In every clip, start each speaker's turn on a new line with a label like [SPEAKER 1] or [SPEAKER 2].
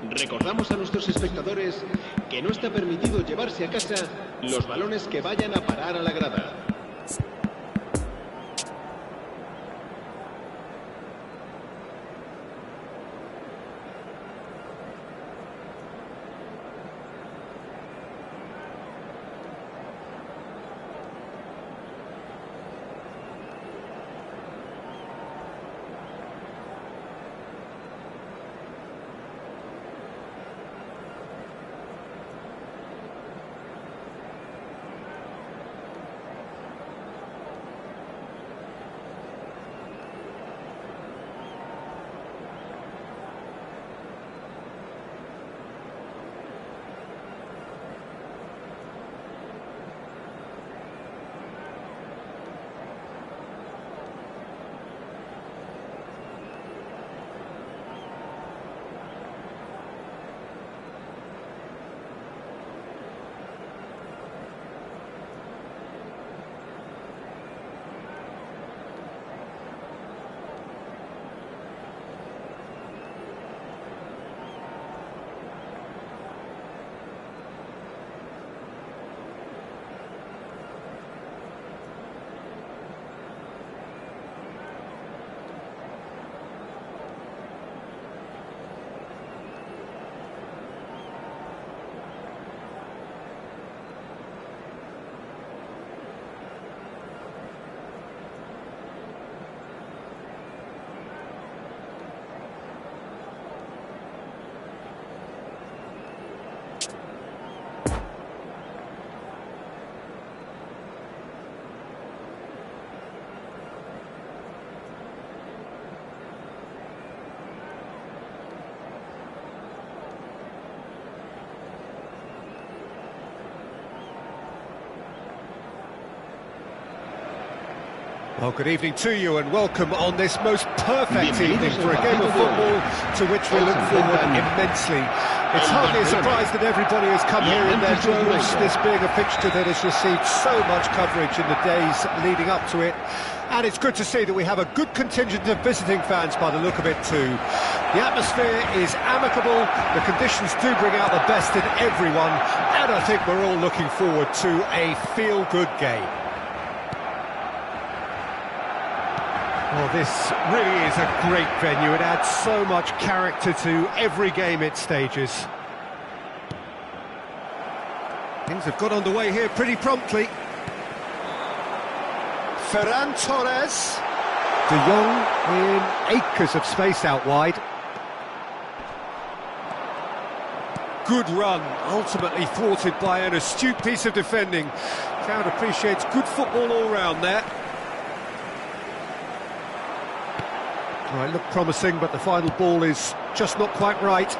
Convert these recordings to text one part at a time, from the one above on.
[SPEAKER 1] Recordamos a nuestros espectadores que no está permitido llevarse a casa los balones que vayan a parar a la grada.
[SPEAKER 2] Well, good evening to you and welcome on this most perfect evening for a game of football to which we look forward immensely. It's hardly a surprise that everybody has come here in their droves, this being a fixture that has received so much coverage in the days leading up to it. And it's good to see that we have a good contingent of visiting fans by the look of it too. The atmosphere is amicable, the conditions do bring out the best in everyone, and I think we're all looking forward to a feel-good game. Well, this really is a great venue. It adds so much character to every game it stages. Things have got underway here pretty promptly. Ferran Torres. De Jong in acres of space out wide. Good run, ultimately thwarted by an astute piece of defending. Crowd appreciates good football all round there. Well, it looked promising, but the final ball is just not quite right.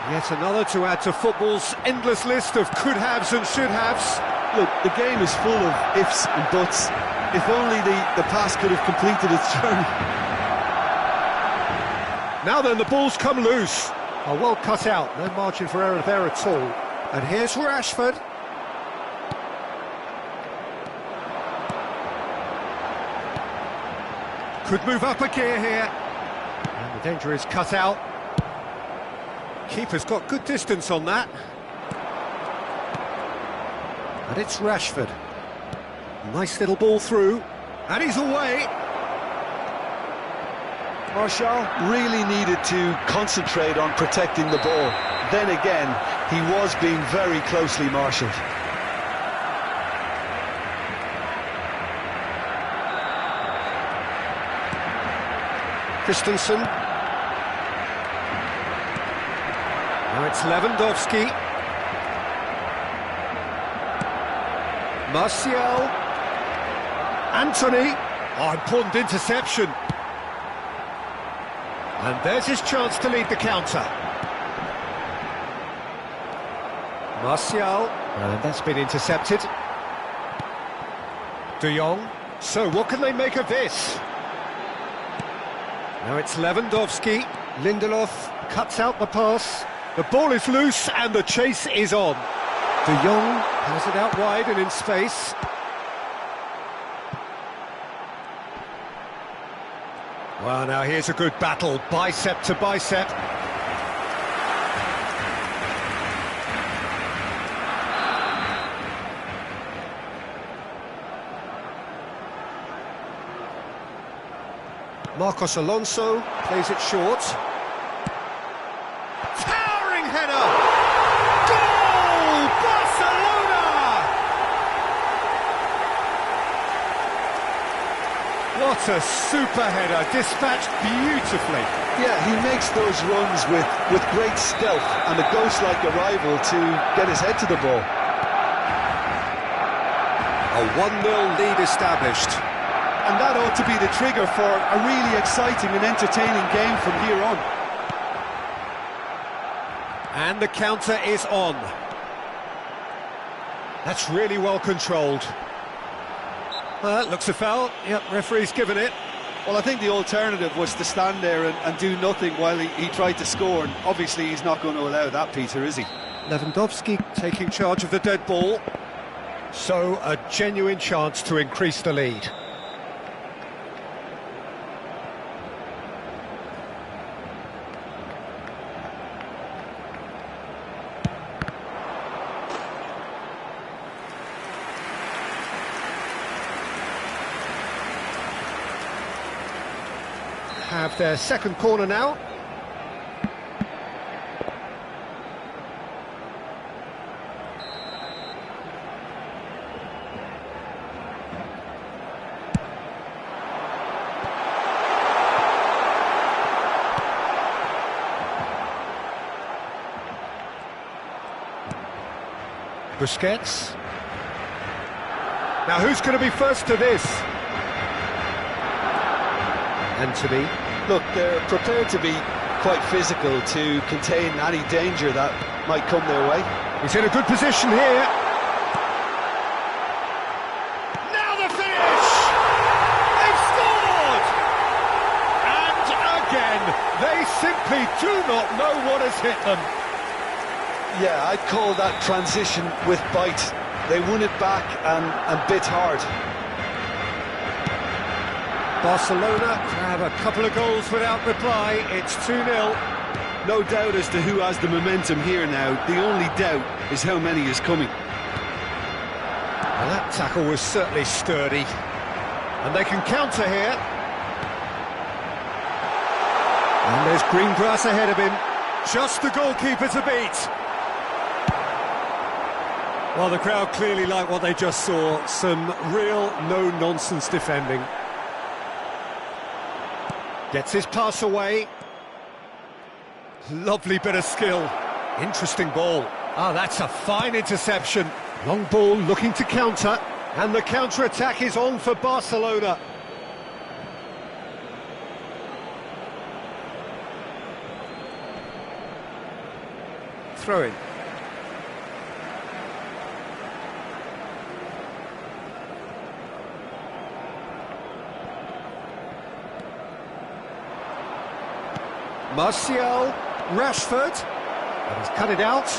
[SPEAKER 2] Yet another to add to football's endless list of could-haves and should-haves.
[SPEAKER 3] Look, the game is full of ifs and buts. If only the pass could have completed its journey.
[SPEAKER 2] Now then, the ball's come loose. Oh, well cut out, no margin for error there at all. And here's Rashford. Could move up a gear here. And the danger is cut out. Keeper's got good distance on that. And it's Rashford. Nice little ball through. And he's away.
[SPEAKER 3] Martial really needed to concentrate on protecting the ball. Then again, he was being very closely marshalled.
[SPEAKER 2] Christensen. Now it's Lewandowski. Martial. Anthony. Oh, important interception. And there's his chance to lead the counter. Martial. And that's been intercepted. De Jong. So what can they make of this? Now it's Lewandowski. Lindelof cuts out the pass. The ball is loose and the chase is on. De Jong has it out wide and in space. Well, now here's a good battle, bicep to bicep. Marcos Alonso plays it short. Towering header! Goal! Barcelona! What a super header, dispatched beautifully.
[SPEAKER 3] Yeah, he makes those runs with great stealth and a ghost-like arrival to get his head to the ball.
[SPEAKER 2] A 1-0 lead established.
[SPEAKER 3] And that ought to be the trigger for a really exciting and entertaining game from here on.
[SPEAKER 2] And the counter is on. That's really well controlled. Looks a foul. Yep, referee's given it.
[SPEAKER 3] Well, I think the alternative was to stand there and do nothing while he tried to score, and obviously he's not going to allow that, Peter, is he?
[SPEAKER 2] Lewandowski taking charge of the dead ball. So, a genuine chance to increase the lead. Have their second corner now. Busquets. Now who's going to be first to this? Anthony.
[SPEAKER 3] Look, they're prepared to be quite physical to contain any danger that might come their way.
[SPEAKER 2] He's in a good position here. Now the finish! They've scored! And again, they simply do not know what has hit them.
[SPEAKER 3] Yeah, I'd call that transition with bite. They won it back and bit hard.
[SPEAKER 2] Barcelona have a couple of goals without reply. It's 2-0.
[SPEAKER 3] No doubt as to who has the momentum here now. The only doubt is how many is coming.
[SPEAKER 2] Well, that tackle was certainly sturdy. And they can counter here. And there's green grass ahead of him. Just the goalkeeper to beat. Well, the crowd clearly like what they just saw. Some real no-nonsense defending. Gets his pass away. Lovely bit of skill. Interesting ball. Ah, that's a fine interception. Long ball looking to counter. And the counter-attack is on for Barcelona. Throw in. Martial, Rashford, and he's cut it out.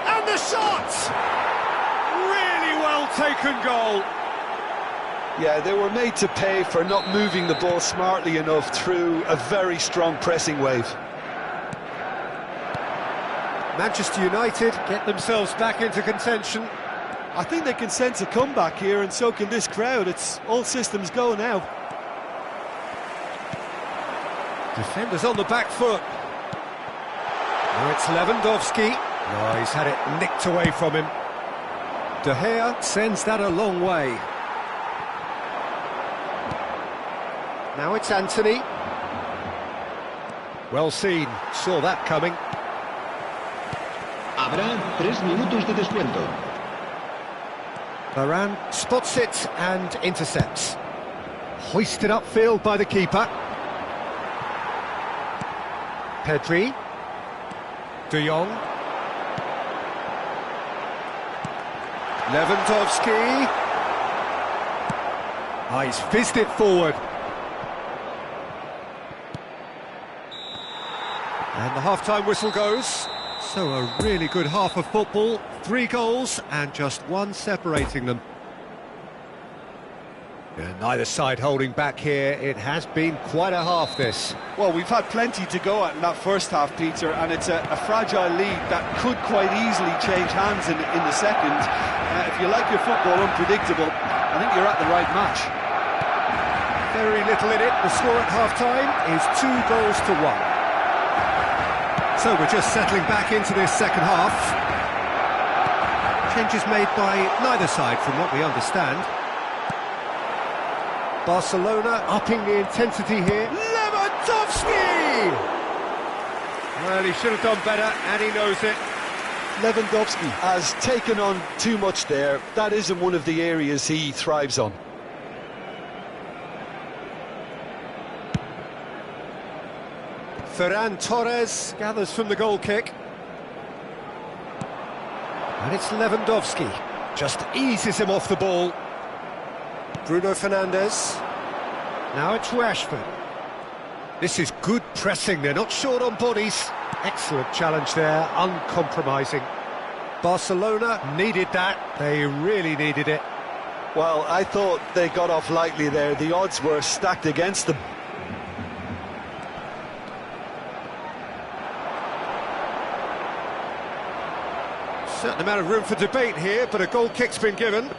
[SPEAKER 2] And the shot! Really well taken goal.
[SPEAKER 3] Yeah, they were made to pay for not moving the ball smartly enough through a very strong pressing wave.
[SPEAKER 2] Manchester United get themselves back into contention.
[SPEAKER 3] I think they can sense a comeback here, and so can this crowd. It's all systems go now.
[SPEAKER 2] Defenders on the back foot. Now it's Lewandowski. Oh, he's had it nicked away from him. De Gea sends that a long way. Now it's Anthony. Well seen, saw that coming.
[SPEAKER 1] Habrá 3 minutos de descuento.
[SPEAKER 2] Varane spots it and intercepts. Hoisted upfield by the keeper. Pedri, De Jong, Lewandowski. Ah, he's fizzed it forward. And the half-time whistle goes. So a really good half of football. 3 goals and just 1 separating them. Yeah, neither side holding back here. It has been quite a half, this.
[SPEAKER 4] Well, we've had plenty to go at in that first half, Peter, and it's a fragile lead that could quite easily change hands in the second. If you like your football unpredictable, I think you're at the right match.
[SPEAKER 2] Very little in it. The score at half-time is 2-1. So we're just settling back into this second half. Changes made by neither side, from what we understand. Barcelona upping the intensity here. Lewandowski! Well, he should have done better, and he knows it.
[SPEAKER 3] Lewandowski has taken on too much there. That isn't one of the areas he thrives on.
[SPEAKER 2] Ferran Torres gathers from the goal kick. And it's Lewandowski. Just eases him off the ball. Bruno Fernandes. Now it's Rashford. This is good pressing, they're not short on bodies. Excellent challenge there, uncompromising. Barcelona needed that, they really needed it.
[SPEAKER 3] Well, I thought they got off lightly there. The odds were stacked against them.
[SPEAKER 2] Certain amount of room for debate here, but a goal kick's been given.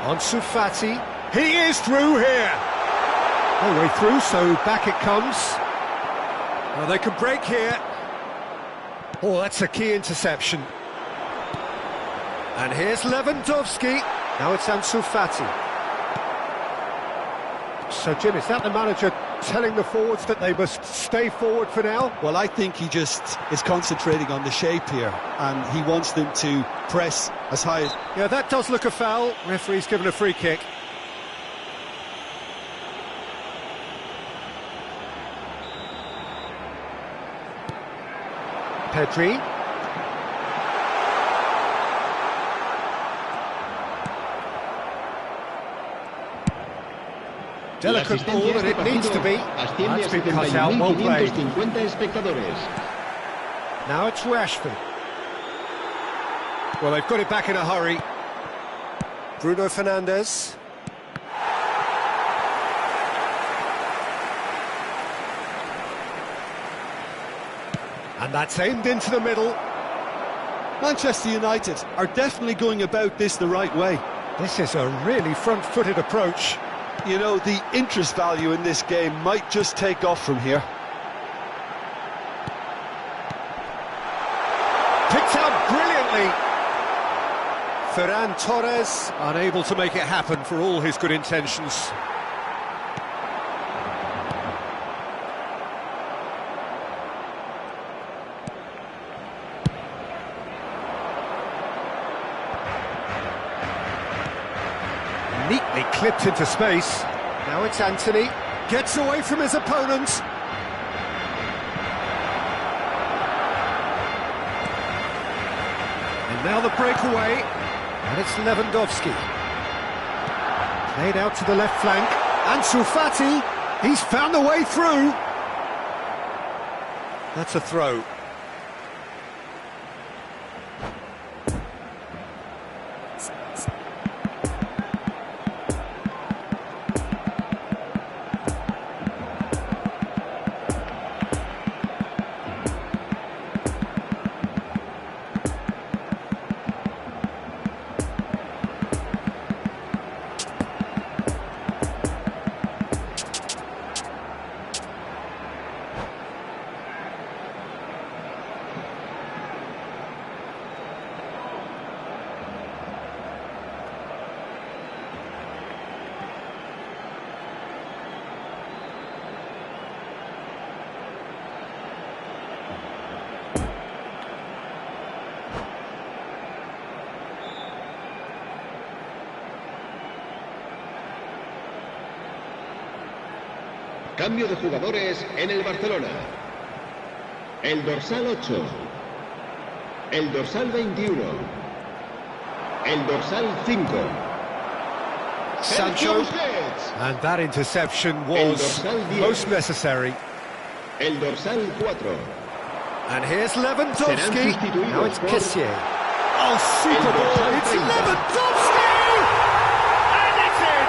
[SPEAKER 2] Ansu Fati, he is through here. No way through, so back it comes. Well, they can break here. Oh, that's a key interception. And here's Lewandowski. Now it's Ansu Fati. So, Jim, is that the manager telling the forwards that they must stay forward for now?
[SPEAKER 3] Well, I think he just is concentrating on the shape here, and he wants them to press as high as...
[SPEAKER 2] Yeah, that does look a foul. Referee's given a free kick. Pedri. Delicate ball, and it needs to be. That's been cut out, well played. Now it's Rashford. Well, they've got it back in a hurry. Bruno Fernandes. And that's aimed into the middle.
[SPEAKER 3] Manchester United are definitely going about this the right way.
[SPEAKER 2] This is a really front-footed approach.
[SPEAKER 3] You know, the interest value in this game might just take off from here.
[SPEAKER 2] Picked out brilliantly. Ferran Torres unable to make it happen for all his good intentions. Neatly clipped into space. Now it's Anthony. Gets away from his opponent. And now the breakaway. And it's Lewandowski. Played out to the left flank. Ansu Fati. He's found the way through. That's a throw.
[SPEAKER 1] Cambio de jugadores en el Barcelona. El dorsal 8. El dorsal 21. El dorsal 5.
[SPEAKER 2] Sancho, and that interception was most necessary.
[SPEAKER 1] El dorsal 4.
[SPEAKER 2] And here's Lewandowski. Now it's Kessié. Oh, super ball! It's Lewandowski! And it's in!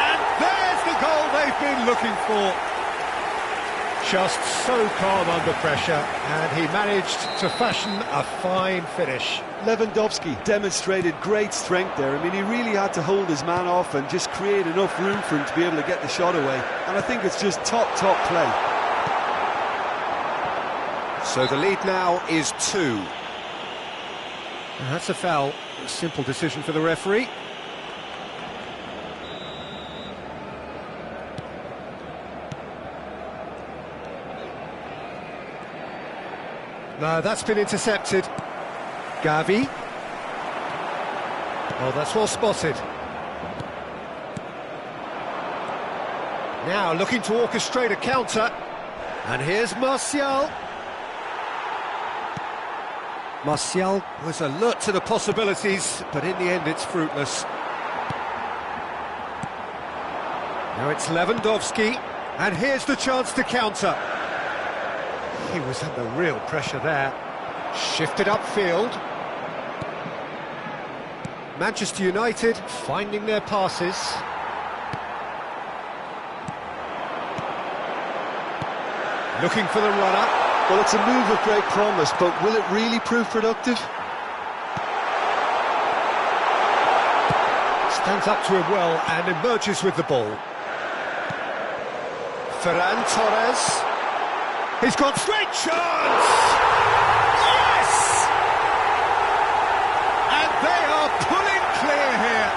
[SPEAKER 2] And there's the goal they've been looking for. Just so calm under pressure, and he managed to fashion a fine finish.
[SPEAKER 3] Lewandowski demonstrated great strength there. I mean, he really had to hold his man off and just create enough room for him to be able to get the shot away. And I think it's just top play.
[SPEAKER 2] So the lead now is 2. And that's a foul. A simple decision for the referee. No, that's been intercepted. Gavi. Oh, that's well spotted. Now looking to orchestrate a counter. And here's Martial. Martial was alert to the possibilities, but in the end it's fruitless. Now it's Lewandowski, and here's the chance to counter. He was under real pressure there. Shifted upfield. Manchester United finding their passes. Looking for the runner.
[SPEAKER 3] Well, it's a move of great promise, but will it really prove productive?
[SPEAKER 2] Stands up to him well and emerges with the ball. Ferran Torres. He's got great chance! Yes! And they are pulling clear here.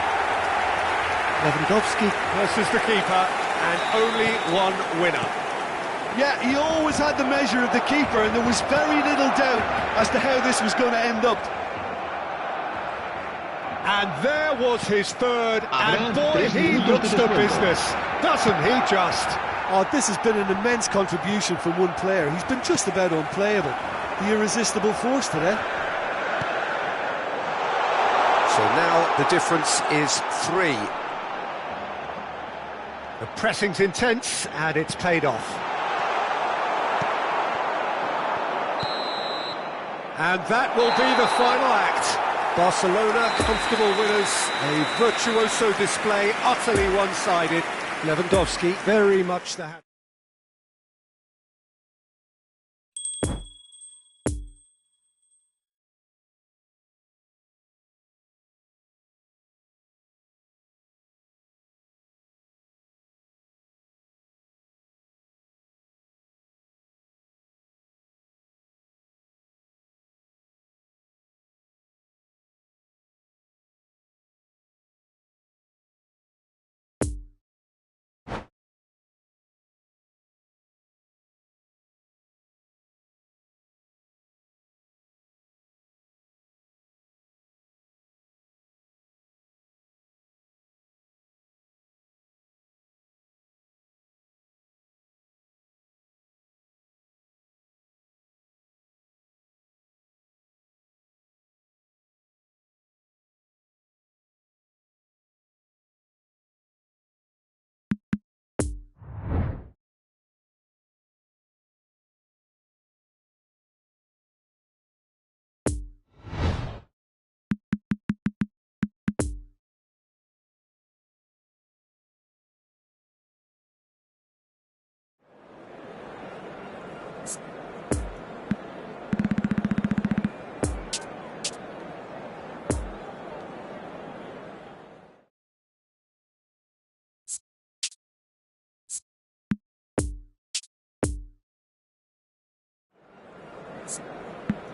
[SPEAKER 2] Lewandowski versus the keeper, and only one winner.
[SPEAKER 3] Yeah, he always had the measure of the keeper, and there was very little doubt as to how this was going to end up.
[SPEAKER 2] And there was his third, and boy, he looks the business, doesn't he just?
[SPEAKER 3] Oh, this has been an immense contribution from one player. He's been just about unplayable. The irresistible force today.
[SPEAKER 2] So now the difference is 3. The pressing's intense, and it's paid off. And that will be the final act. Barcelona, comfortable winners, a virtuoso display, utterly one-sided. Lewandowski, very much the hat.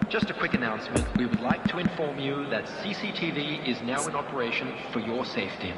[SPEAKER 5] Just a quick announcement. We would like to inform you that CCTV is now in operation for your safety.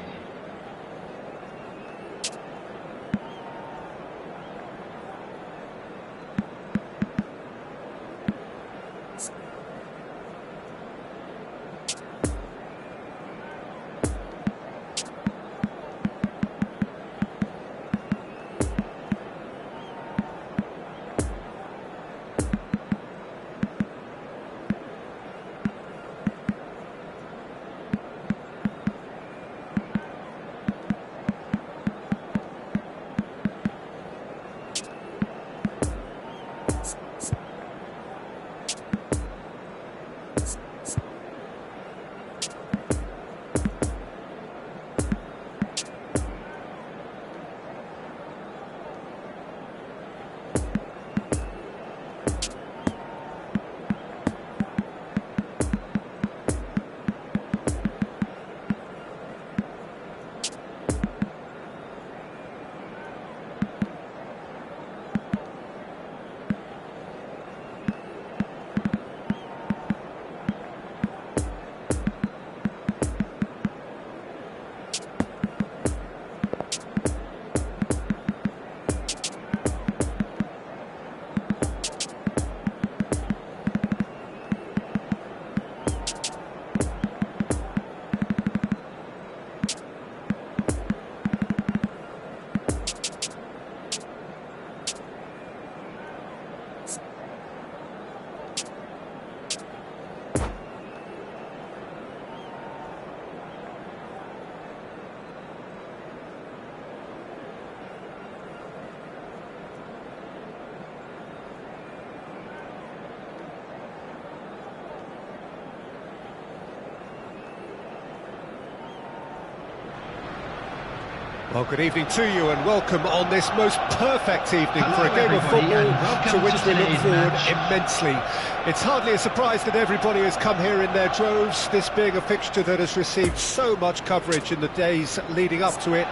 [SPEAKER 2] Well, good evening to you and welcome on this most perfect evening
[SPEAKER 5] Hello,
[SPEAKER 2] for a game of
[SPEAKER 5] everybody, and
[SPEAKER 2] football
[SPEAKER 5] welcome
[SPEAKER 2] to which
[SPEAKER 5] to
[SPEAKER 2] we look
[SPEAKER 5] today's
[SPEAKER 2] forward
[SPEAKER 5] match.
[SPEAKER 2] immensely. It's hardly a surprise that everybody has come here in their droves, this being a fixture that has received so much coverage in the days leading up to it.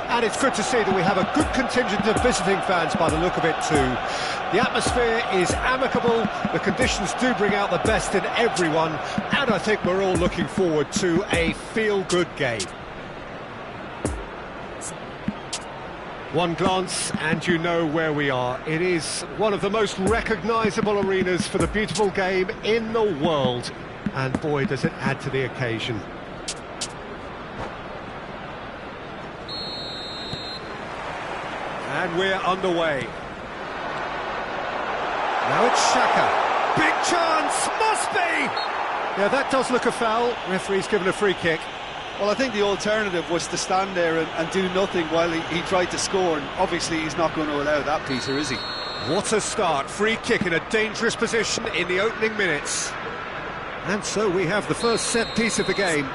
[SPEAKER 2] And it's good to see that we have a good contingent of visiting fans by the look of it too. The atmosphere is amicable, the conditions do bring out the best in everyone, and I think we're all looking forward to a feel-good game. One glance and you know where we are. It is one of the most recognisable arenas for the beautiful game in the world. And boy, does it add to the occasion. And we're underway. Now it's Xhaka. Big chance, must be! Yeah, that does look a foul. Referee's given a free kick.
[SPEAKER 4] Well, I think the alternative was to stand there and do nothing while he tried to score, and obviously he's not going to allow that, Peter, is he?
[SPEAKER 2] What a start. Free kick in a dangerous position in the opening minutes. And so we have the first set piece of the game.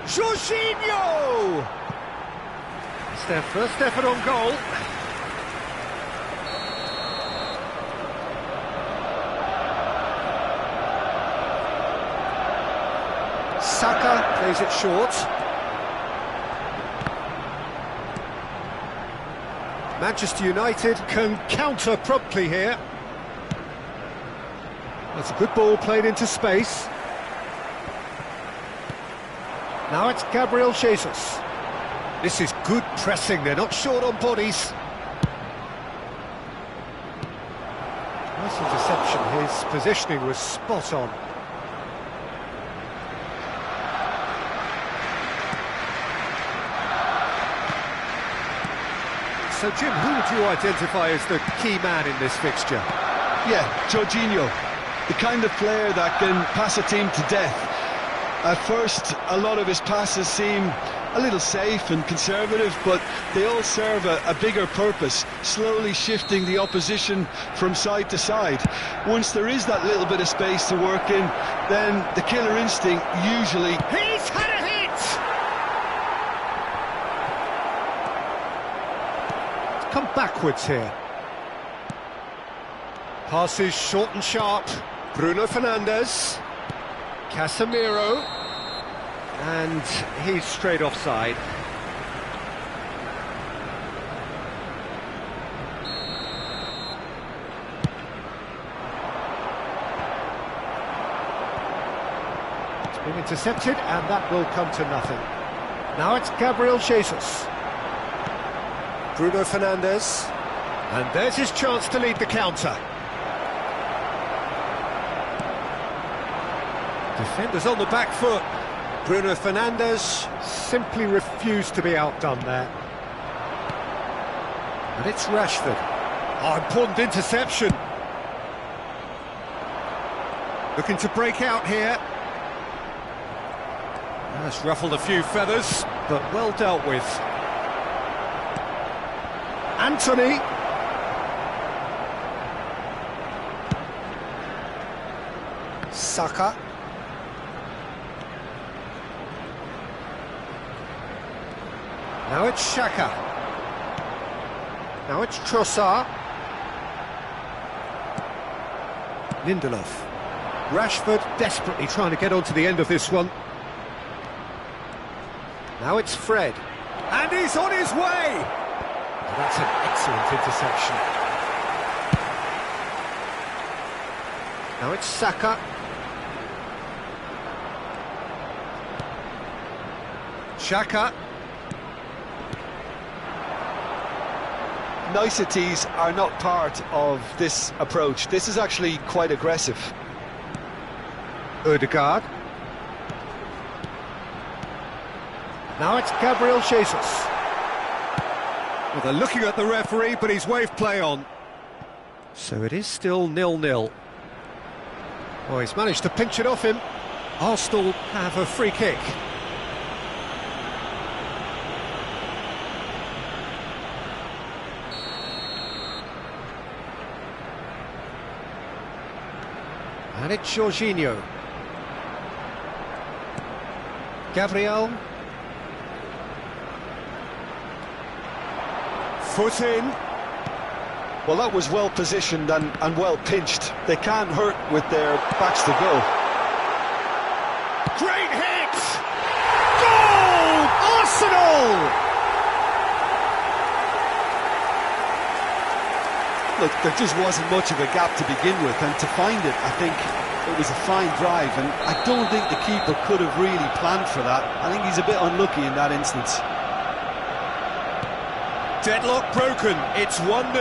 [SPEAKER 2] Jorginho! It's their first effort on goal. Saka plays it short. Manchester United can counter promptly here. That's a good ball played into space. Now it's Gabriel Jesus. This is good pressing, they're not short on bodies. Nice interception, his positioning was spot on. So Jim, who would you identify as the key man in this fixture?
[SPEAKER 3] Yeah, Jorginho, the kind of player that can pass a team to death. At first, a lot of his passes seem a little safe and conservative, but they all serve a bigger purpose, slowly shifting the opposition from side to side. Once there is that little bit of space to work in, then the killer instinct usually...
[SPEAKER 2] He's had a hit! It's come backwards here. Passes short and sharp. Bruno Fernandes. Casemiro, and he's straight offside. It's been intercepted, and that will come to nothing. Now it's Gabriel Jesus. Bruno Fernandes, and there's his chance to lead the counter. Defenders on the back foot. Bruno Fernandes simply refused to be outdone there. And it's Rashford. Oh, important interception. Looking to break out here. That's ruffled a few feathers, but well dealt with. Anthony. Saka. Now it's Xhaka. Now it's Trossard. Lindelof. Rashford desperately trying to get onto the end of this one. Now it's Fred. And he's on his way! Oh, that's an excellent interception. Now it's Saka. Xhaka.
[SPEAKER 3] Niceties are not part of this approach. This is actually quite aggressive.
[SPEAKER 2] Ødegaard. Now it's Gabriel Jesus. Well, they're looking at the referee, but he's waved play on. So it is still 0-0. Oh, he's managed to pinch it off him. Arsenal have a free kick. And it's Jorginho. Gabriel. Foot in.
[SPEAKER 3] Well, that was well positioned and well pinched. They can't hurt with their backs to go.
[SPEAKER 2] Great hit! Goal! Arsenal!
[SPEAKER 4] Look, there just wasn't much of a gap to begin with, and to find it, I think it was a fine drive, and I don't think the keeper could have really planned for that. I think he's a bit unlucky in that instance.
[SPEAKER 2] Deadlock broken, it's 1-0.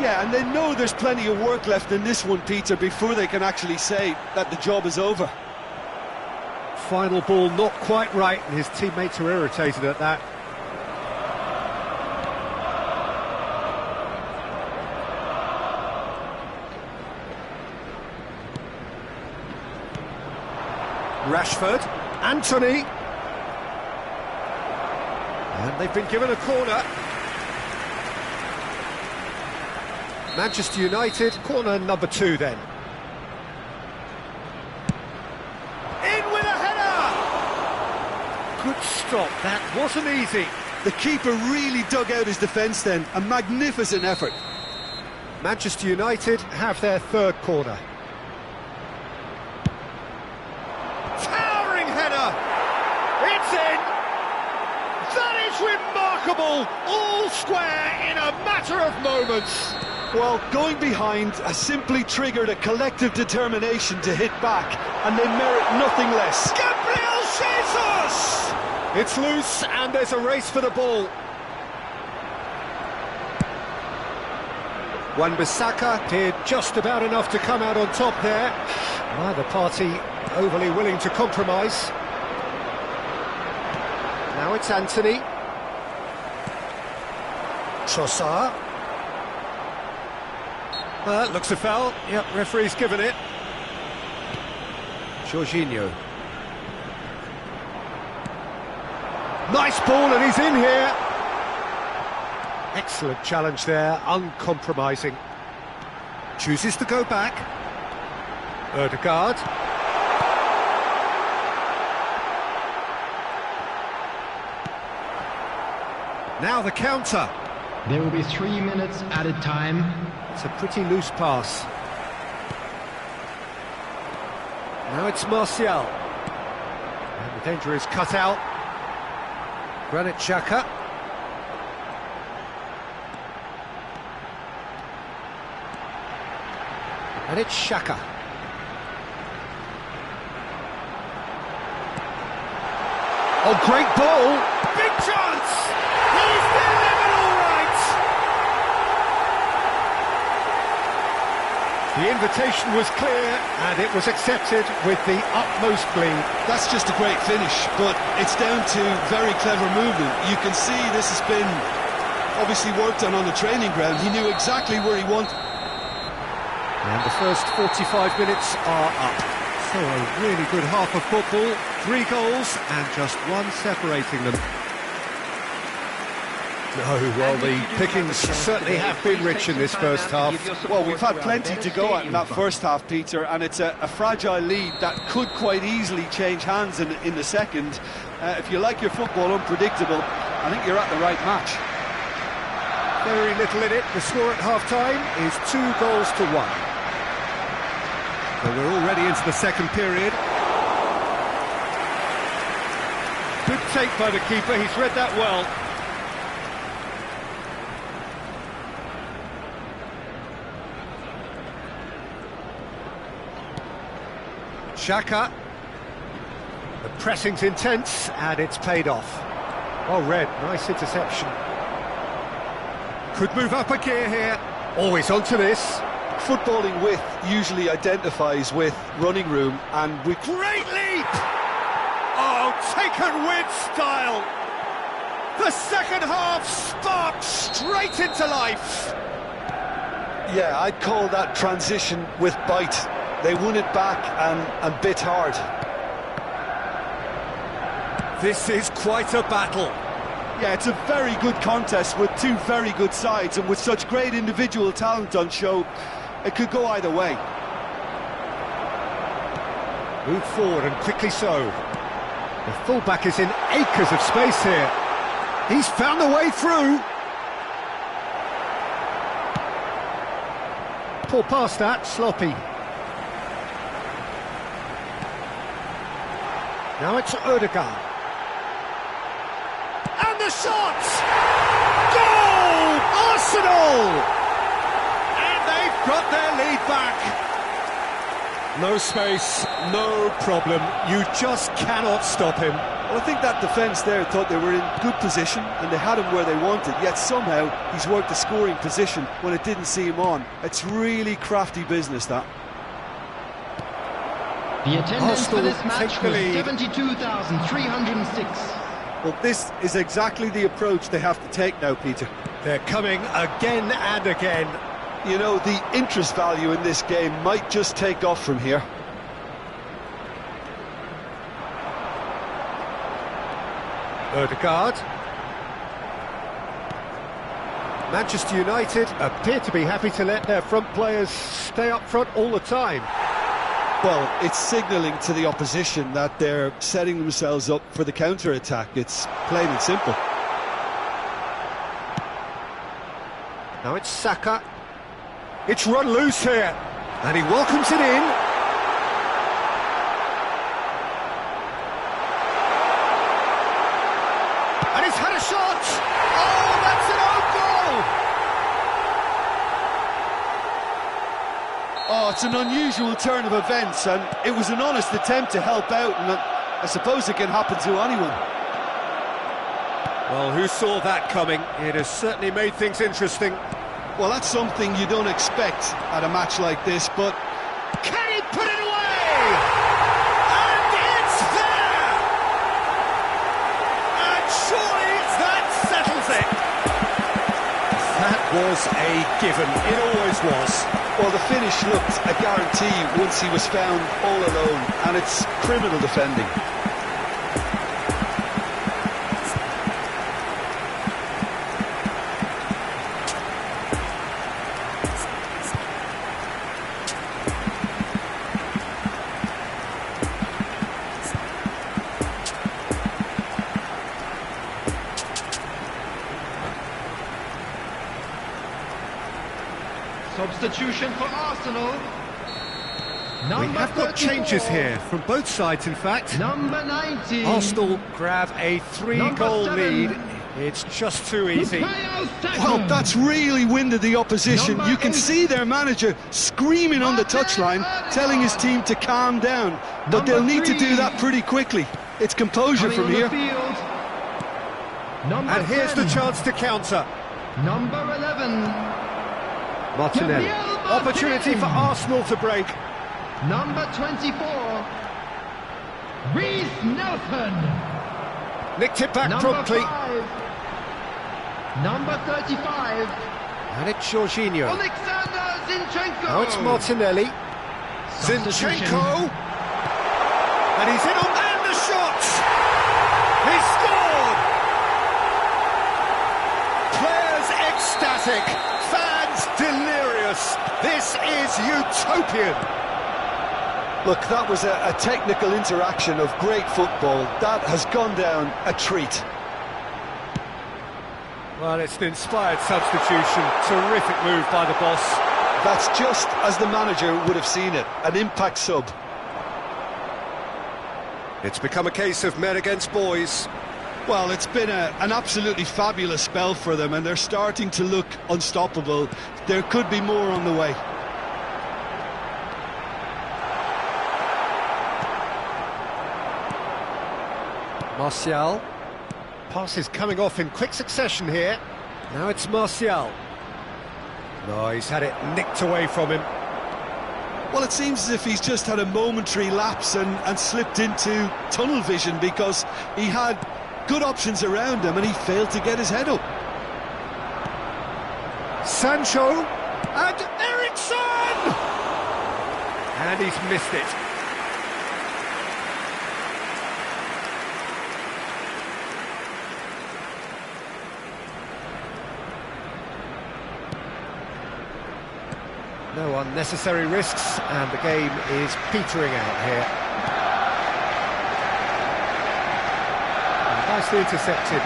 [SPEAKER 4] Yeah, and they know there's plenty of work left in this one, Peter, before they can actually say that the job is over.
[SPEAKER 2] Final ball not quite right, and his teammates are irritated at that. Rashford, Anthony, and they've been given a corner. Manchester United, corner number 2 then. In with a header! Good stop, that wasn't easy.
[SPEAKER 4] The keeper really dug out his defence then, a magnificent effort.
[SPEAKER 2] Manchester United have their 3rd corner. It's in! That is remarkable! All square in a matter of moments!
[SPEAKER 3] Well, going behind has simply triggered a collective determination to hit back, and they merit nothing less.
[SPEAKER 2] Gabriel Jesus! It's loose, and there's a race for the ball. Wan-Bissaka did just about enough to come out on top there. Neither party overly willing to compromise. Now it's Anthony. Trossard. Looks a foul. Yep, referee's given it. Jorginho. Nice ball, and he's in here. Excellent challenge there, uncompromising. Chooses to go back. Ødegaard. Now the counter.
[SPEAKER 5] There will be 3 minutes added time.
[SPEAKER 2] It's a pretty loose pass. Now it's Martial. And the danger is cut out. Granit Xhaka. And it's Xhaka. Oh, great ball! Big chance! He's delivered all right! The invitation was clear, and it was accepted with the utmost glee.
[SPEAKER 3] That's just a great finish, but it's down to very clever movement. You can see this has been obviously worked on the training ground. He knew exactly where he wanted.
[SPEAKER 2] And the first 45 minutes are up. So a really good half of football, 3 goals and just 1 separating them. No, well, the pickings certainly have been rich in this first half.
[SPEAKER 4] Well, we've had plenty to go at in that first half, Peter, and it's a fragile lead that could quite easily change hands in the second. If you like your football unpredictable, I think you're at the right match.
[SPEAKER 2] Very little in it. The score at half-time is 2 goals to 1. So we're already into the second period. Good take by the keeper, he's read that well. Xhaka. The pressing's intense, and it's paid off. Oh, Red, nice interception. Could move up a gear here. Always onto this.
[SPEAKER 3] Footballing width usually identifies with running room, and with
[SPEAKER 2] great leap! Oh, taken with style! The second half sparked straight into life!
[SPEAKER 3] Yeah, I'd call that transition with bite. They won it back and bit hard.
[SPEAKER 2] This is quite a battle.
[SPEAKER 4] Yeah, it's a very good contest with 2 very good sides, and with such great individual talent on show, it could go either way.
[SPEAKER 2] Move forward and quickly so. The fullback is in acres of space here. He's found the way through. Poor pass that, sloppy. Now it's Odegaard. And the shot! Goal! Arsenal! And they've got their lead back. No space, no problem. You just cannot stop him.
[SPEAKER 4] Well, I think that defence there thought they were in good position and they had him where they wanted, yet somehow he's worked the scoring position when it didn't see him on. It's really crafty business, that.
[SPEAKER 5] The attendance for this match
[SPEAKER 2] take the
[SPEAKER 5] was
[SPEAKER 2] lead.
[SPEAKER 5] 72,306.
[SPEAKER 4] Well, this is exactly the approach they have to take now, Peter.
[SPEAKER 2] They're coming again and again.
[SPEAKER 3] You know, the interest value in this game might just take off from here.
[SPEAKER 2] Odegaard. Manchester United appear to be happy to let their front players stay up front all the time.
[SPEAKER 3] Well, it's signalling to the opposition that they're setting themselves up for the counter-attack. It's plain and simple.
[SPEAKER 2] Now it's Saka. It's run loose here, and he welcomes it in. And he's had a shot! Oh, that's an own goal!
[SPEAKER 3] Oh, it's an unusual turn of events, and it was an honest attempt to help out, and I suppose it can happen to anyone.
[SPEAKER 2] Well, who saw that coming? It has certainly made things interesting.
[SPEAKER 3] Well, that's something you don't expect at a match like this, but...
[SPEAKER 2] Can he put it away? And it's there! And surely that settles it. That was a given. It always was.
[SPEAKER 3] Well, the finish looked a guarantee once he was found all alone, and it's criminal defending.
[SPEAKER 5] Substitution for Arsenal.
[SPEAKER 2] We have got changes here, from both sides in fact.
[SPEAKER 5] Number 90.
[SPEAKER 2] Arsenal grab a 3-goal lead. It's just too easy.
[SPEAKER 3] Well, that's really winded the opposition. You can see their manager screaming on the touchline, telling his team to calm down. But they'll need to do that pretty quickly. It's composure from here.
[SPEAKER 2] And here's the chance to counter.
[SPEAKER 5] Number 11.
[SPEAKER 2] Martinelli. Opportunity for Arsenal to break.
[SPEAKER 5] Number 24. Reece Nelson.
[SPEAKER 2] Nicked it back
[SPEAKER 5] Number
[SPEAKER 2] promptly.
[SPEAKER 5] 5. Number 35.
[SPEAKER 2] And it's Jorginho.
[SPEAKER 5] Alexander Zinchenko.
[SPEAKER 2] Now it's Martinelli.
[SPEAKER 5] Substitution.
[SPEAKER 2] Zinchenko. And he's in on and the shot. He's scored. Players ecstatic. Fans delirious. This is utopian.
[SPEAKER 3] Look, that was a technical interaction of great football. That has gone down a treat.
[SPEAKER 2] Well, it's an inspired substitution. Terrific move by the boss.
[SPEAKER 3] That's just as the manager would have seen it, an impact sub.
[SPEAKER 2] It's become a case of men against boys.
[SPEAKER 3] Well, it's been an absolutely fabulous spell for them, and they're starting to look unstoppable. There could be more on the way.
[SPEAKER 2] Martial. Passes coming off in quick succession here. Now it's Martial. No, he's had it nicked away from him.
[SPEAKER 3] Well, it seems as if he's just had a momentary lapse and slipped into tunnel vision, because he had good options around him and he failed to get his head up.
[SPEAKER 2] Sancho and Eriksen! And he's missed it. No unnecessary risks, and the game is petering out here. nicely intercepted.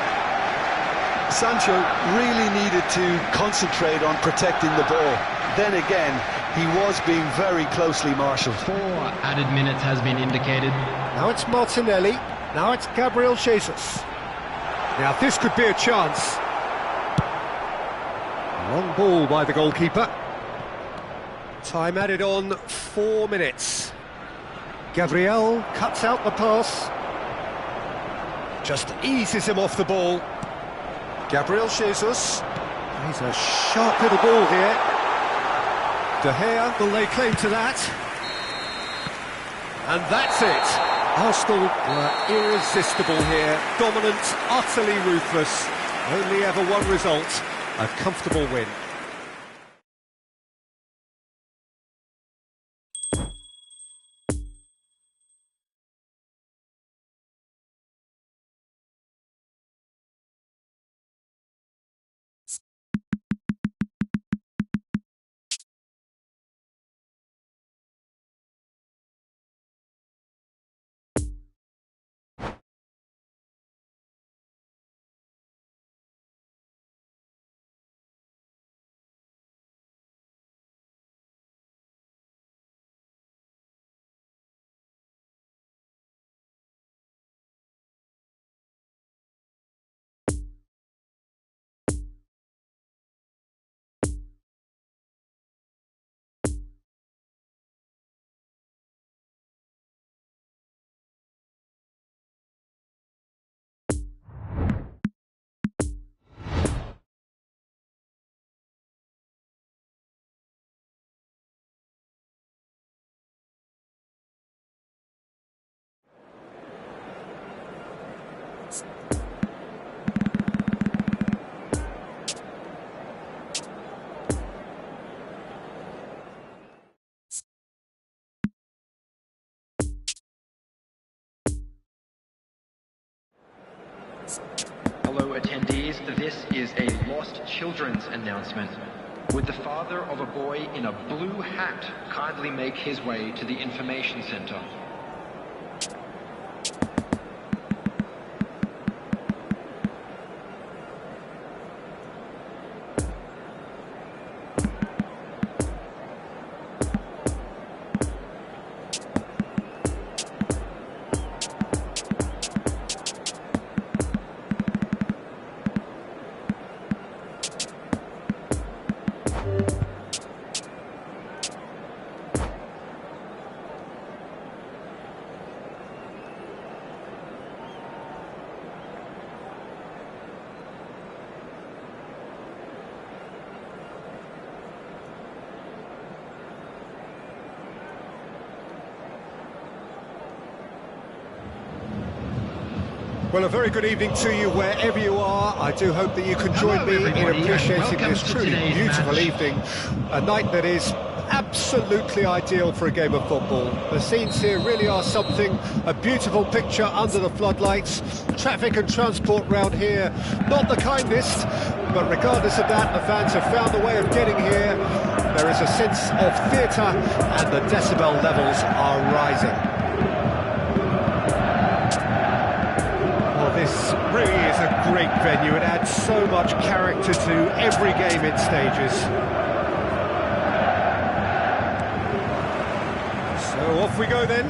[SPEAKER 3] Sancho really needed to concentrate on protecting the ball. Then again, he was being very closely marshalled.
[SPEAKER 5] 4 added minutes has been indicated.
[SPEAKER 2] Now it's Martinelli, now it's Gabriel Jesus. Now this could be a chance. Long ball by the goalkeeper. Time added on 4 minutes. Gabriel cuts out the pass. Just eases him off the ball. Gabriel Jesus. He's a sharp little ball here. De Gea will lay claim to that. And that's it. Arsenal were irresistible here. Dominant, utterly ruthless. Only ever one result, a comfortable win.
[SPEAKER 5] Hello attendees, this is a lost children's announcement. Would the father of a boy in a blue hat kindly make his way to the information center?
[SPEAKER 2] Well, a very good evening to you wherever you are. I do hope that you can join me in appreciating this truly beautiful evening. A night that is absolutely ideal for a game of football. The scenes here really are something, a beautiful picture under the floodlights. Traffic and transport round here, not the kindest, but regardless of that, the fans have found a way of getting here. There is a sense of theatre and the decibel levels are rising. This really is a great venue. It adds so much character to every game it stages. So off we go then.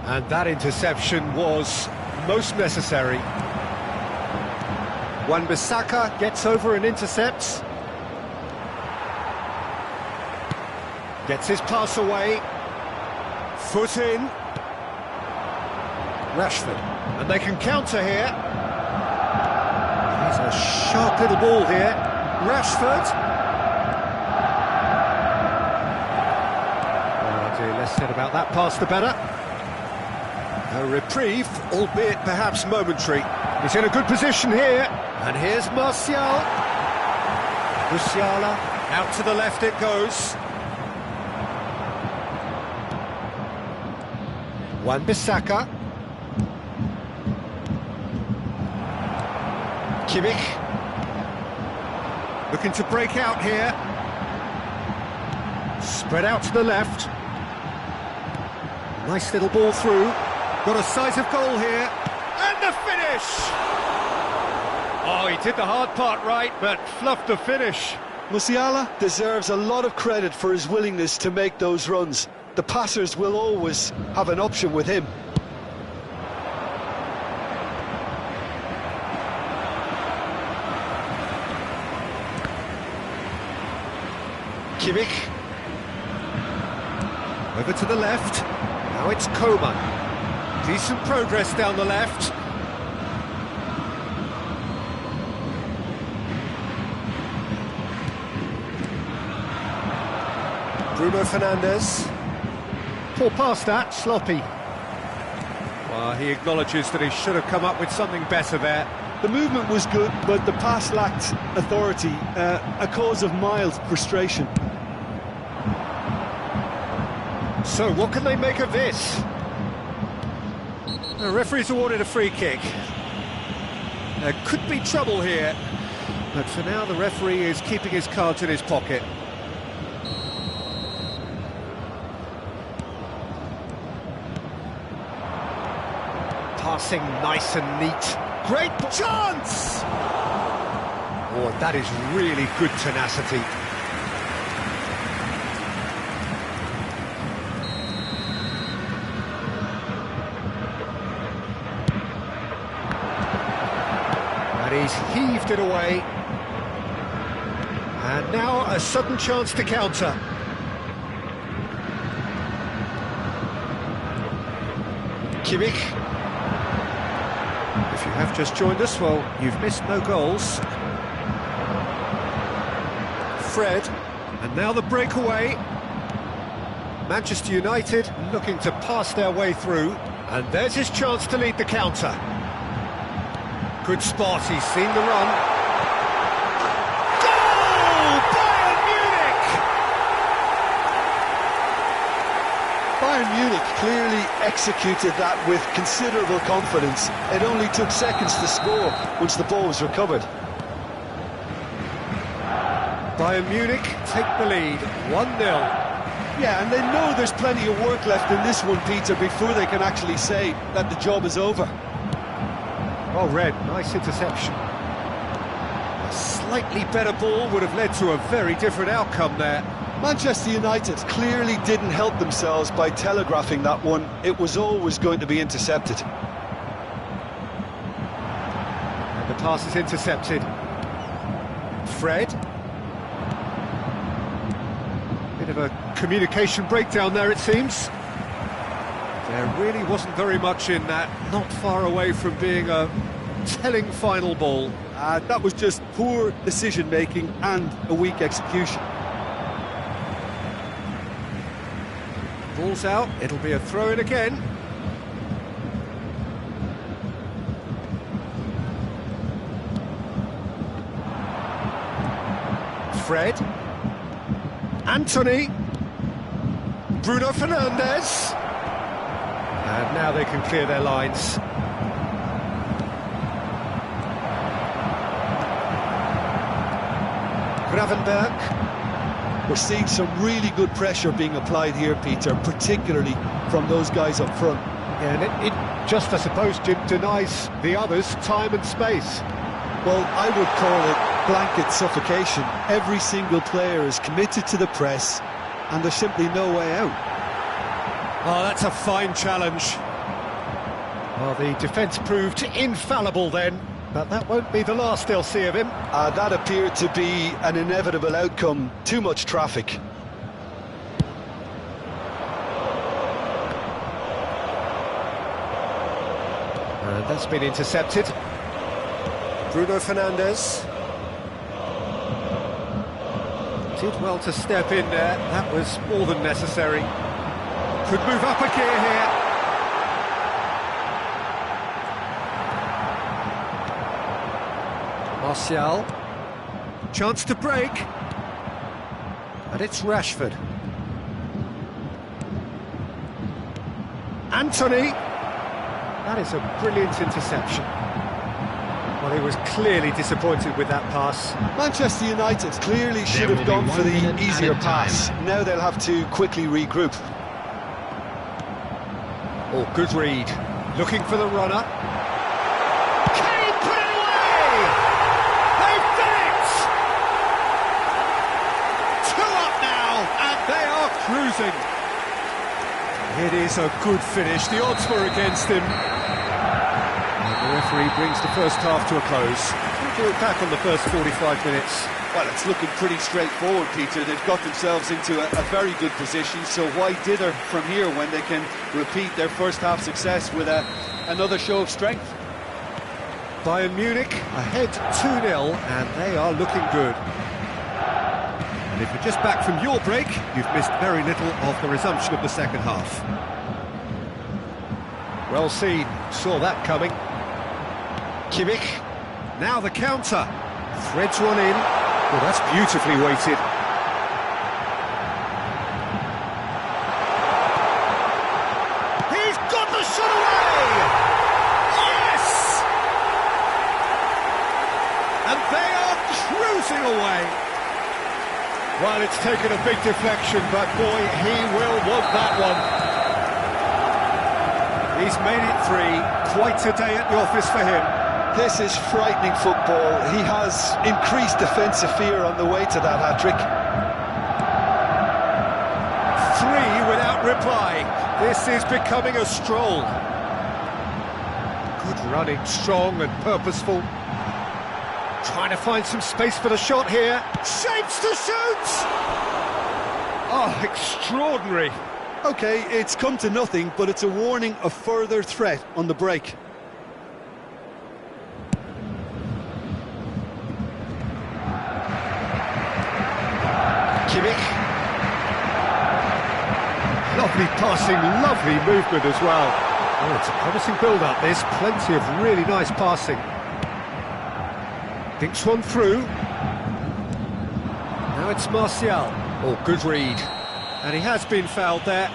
[SPEAKER 2] And that interception was most necessary. Wan-Bissaka gets over and intercepts. Gets his pass away. Foot in. Rashford. And they can counter here. He's a sharp little ball here. Rashford. Oh dear, less said about that pass the better. A reprieve, albeit perhaps momentary. He's in a good position here. And here's Martial. Musiala. Out to the left it goes. Wan-Bissaka. Kimmich. Looking to break out here. Spread out to the left. Nice little ball through. Got a sight of goal here. And the finish! Oh, he did the hard part right, but fluffed the finish.
[SPEAKER 3] Musiala deserves a lot of credit for his willingness to make those runs. The passers will always have an option with him.
[SPEAKER 2] Kimmich. Over to the left. Now it's Coman. Decent progress down the left. Bruno Fernandes. Poor pass that, sloppy. Well, he acknowledges that he should have come up with something better there.
[SPEAKER 3] The movement was good, but the pass lacked authority, a cause of mild frustration.
[SPEAKER 2] So, what can they make of this? The referee's awarded a free kick. There could be trouble here, but for now the referee is keeping his cards in his pocket. Passing nice and neat. Great chance! Oh, that is really good tenacity. And he's heaved it away. And now a sudden chance to counter. Kimmich. If you have just joined us, well, you've missed no goals. Fred, and now the breakaway. Manchester United looking to pass their way through, and there's his chance to lead the counter. Good spot, he's seen the run. Goal! Bayern Munich!
[SPEAKER 3] Bayern Munich clearly executed that with considerable confidence. It only took seconds to score once the ball was recovered.
[SPEAKER 2] Bayern Munich take the lead, 1-0.
[SPEAKER 3] Yeah, and they know there's plenty of work left in this one, Peter, before they can actually say that the job is over.
[SPEAKER 2] Well read, nice interception. A slightly better ball would have led to a very different outcome there.
[SPEAKER 3] Manchester United clearly didn't help themselves by telegraphing that one. It was always going to be intercepted.
[SPEAKER 2] And the pass is intercepted. Fred. Bit of a communication breakdown there, it seems. There really wasn't very much in that, not far away from being a telling final ball.
[SPEAKER 3] That was just poor decision-making and a weak execution.
[SPEAKER 2] Ball's out, it'll be a throw-in again. Fred. Anthony. Bruno Fernandes. And now they can clear their lines. Gravenberg.
[SPEAKER 3] We're seeing some really good pressure being applied here, Peter, particularly from those guys up front.
[SPEAKER 2] Yeah, and it just, I suppose, denies the others time and space.
[SPEAKER 3] Well, I would call it blanket suffocation. Every single player is committed to the press, and there's simply no way out.
[SPEAKER 2] Oh, that's a fine challenge. Well, the defence proved infallible then, but that won't be the last they'll see of him.
[SPEAKER 3] That appeared to be an inevitable outcome. Too much traffic.
[SPEAKER 2] And that's been intercepted. Bruno Fernandes. Did well to step in there. That was more than necessary. Could move up a gear here. Martial. Chance to break. And it's Rashford. Anthony. That is a brilliant interception. Well, he was clearly disappointed with that pass.
[SPEAKER 3] Manchester United clearly should have gone for the easier pass. Now they'll have to quickly regroup.
[SPEAKER 2] Oh, good read. Looking for the runner. Can he put it away? They've done it! 2 up now, and they are cruising. It is a good finish. The odds were against him. And the referee brings the first half to a close. What do you look back on the first 45 minutes?
[SPEAKER 4] Well, it's looking pretty straightforward, Peter. They've got themselves into a very good position, so why dither from here when they can repeat their first half success with another show of strength?
[SPEAKER 2] Bayern Munich ahead 2-0, and they are looking good. And if you're just back from your break, you've missed very little of the resumption of the second half. Well seen, saw that coming. Kimmich, now the counter. Threads one in. Well, that's beautifully weighted. He's got the shot away! Yes! And they are cruising away. Well, it's taken a big deflection, but boy, he will want that one. He's made it 3. Quite a day at the office for him.
[SPEAKER 3] This is frightening football. He has increased defensive fear on the way to that hat-trick.
[SPEAKER 2] 3 without reply. This is becoming a stroll. Good running, strong and purposeful. Trying to find some space for the shot here. Shapes to shoot! Oh, extraordinary.
[SPEAKER 3] OK, it's come to nothing, but it's a warning of further threat on the break.
[SPEAKER 2] Kimmich. Lovely passing, lovely movement as well. Oh, it's a promising build-up, this. Plenty of really nice passing. Thinks one through. Now it's Martial. Oh, good read. And he has been fouled there.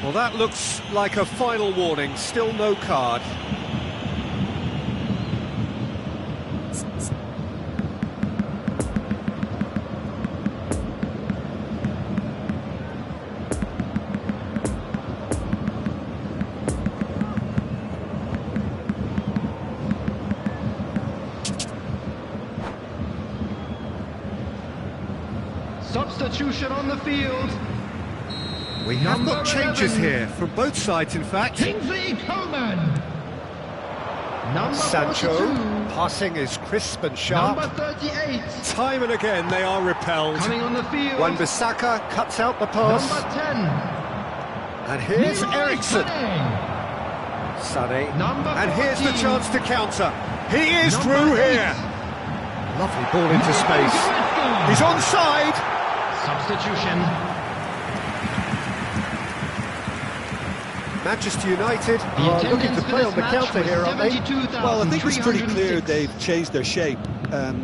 [SPEAKER 2] Well, that looks like a final warning. Still no card.
[SPEAKER 5] Substitution on the field.
[SPEAKER 2] We have got changes here, from both sides in fact.
[SPEAKER 5] Kingsley Coman. Number
[SPEAKER 2] Sancho,
[SPEAKER 5] 42.
[SPEAKER 2] passing is crisp and sharp.
[SPEAKER 5] Number 38.
[SPEAKER 2] Time and again they are repelled.
[SPEAKER 5] Coming on the field.
[SPEAKER 2] Wan-Bissaka cuts out the pass.
[SPEAKER 5] Number 10.
[SPEAKER 2] And here's
[SPEAKER 5] Leroy
[SPEAKER 2] Eriksen. Sané.
[SPEAKER 5] Number
[SPEAKER 2] And here's the
[SPEAKER 5] 14.
[SPEAKER 2] chance to counter. He is
[SPEAKER 5] Number
[SPEAKER 2] through
[SPEAKER 5] 8.
[SPEAKER 2] here. Lovely ball into space. He's onside.
[SPEAKER 5] Substitution.
[SPEAKER 2] Manchester United are looking to play on the counter here, aren't they?
[SPEAKER 3] Well, I think it's pretty clear they've changed their shape,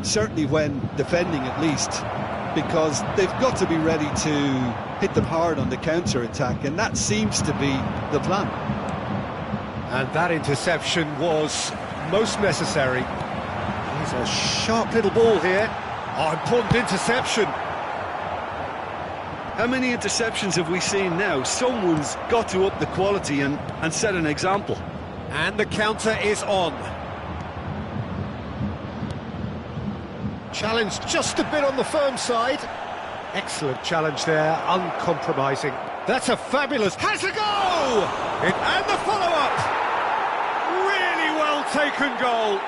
[SPEAKER 3] certainly when defending at least, because they've got to be ready to hit them hard on the counter-attack, and that seems to be the plan.
[SPEAKER 2] And that interception was most necessary. He's a sharp little ball here. Oh, important interception.
[SPEAKER 3] How many interceptions have we seen now? Someone's got to up the quality and set an example.
[SPEAKER 2] And the counter is on. Challenge just a bit on the firm side. Excellent challenge there, uncompromising. That's a fabulous... Has a go! And the follow-up! Really well taken goal.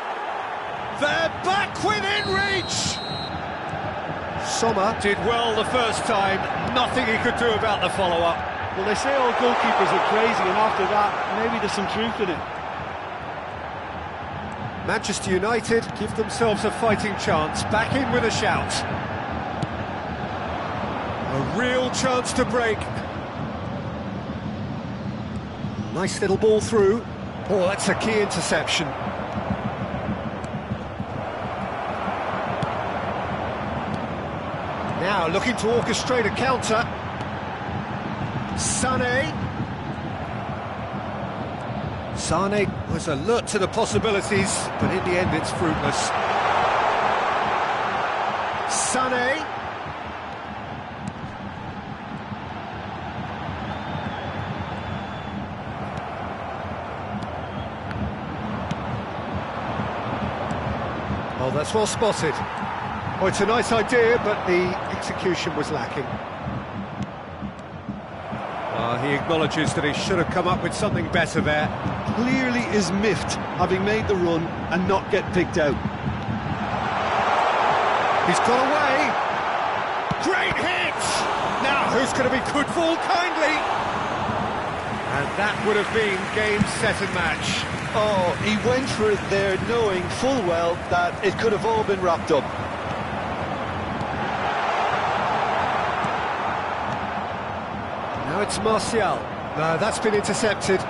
[SPEAKER 2] They're back within reach! Sommer did well the first time, nothing he could do about the follow-up.
[SPEAKER 4] Well, they say all goalkeepers are crazy, and after that, maybe there's some truth in it.
[SPEAKER 2] Manchester United give themselves a fighting chance, back in with a shout. A real chance to break. Nice little ball through. Oh, that's a key interception. Now looking to orchestrate a counter. Sané. Sane was alert to the possibilities, but in the end it's fruitless. Sane. Oh, that's well spotted. Oh, it's a nice idea, but the execution was lacking. He acknowledges that he should have come up with something better there.
[SPEAKER 3] Clearly is miffed, having made the run and not get picked out.
[SPEAKER 2] He's got away. Great hit! Now, who's going to be good for kindly? And that would have been game, set and match.
[SPEAKER 3] Oh, he went for it there, knowing full well that it could have all been wrapped up.
[SPEAKER 2] Now it's Martial. That's been intercepted.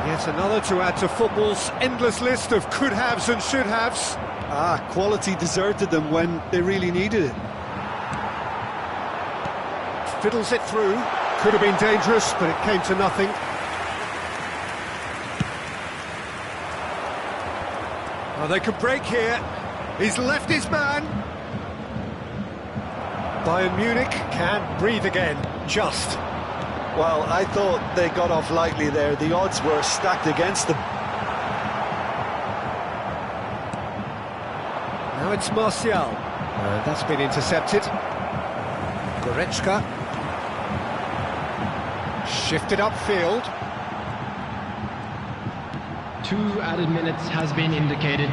[SPEAKER 2] Yet another to add to football's endless list of could-haves and should-haves.
[SPEAKER 3] Quality deserted them when they really needed it.
[SPEAKER 2] Fiddles it through. Could have been dangerous, but it came to nothing. Oh, they could break here. He's left his man. Bayern Munich can't breathe again, just.
[SPEAKER 3] Well, I thought they got off lightly there. The odds were stacked against them.
[SPEAKER 2] Now it's Martial. That's been intercepted. Goretzka. Shifted upfield.
[SPEAKER 5] 2 added minutes has been indicated.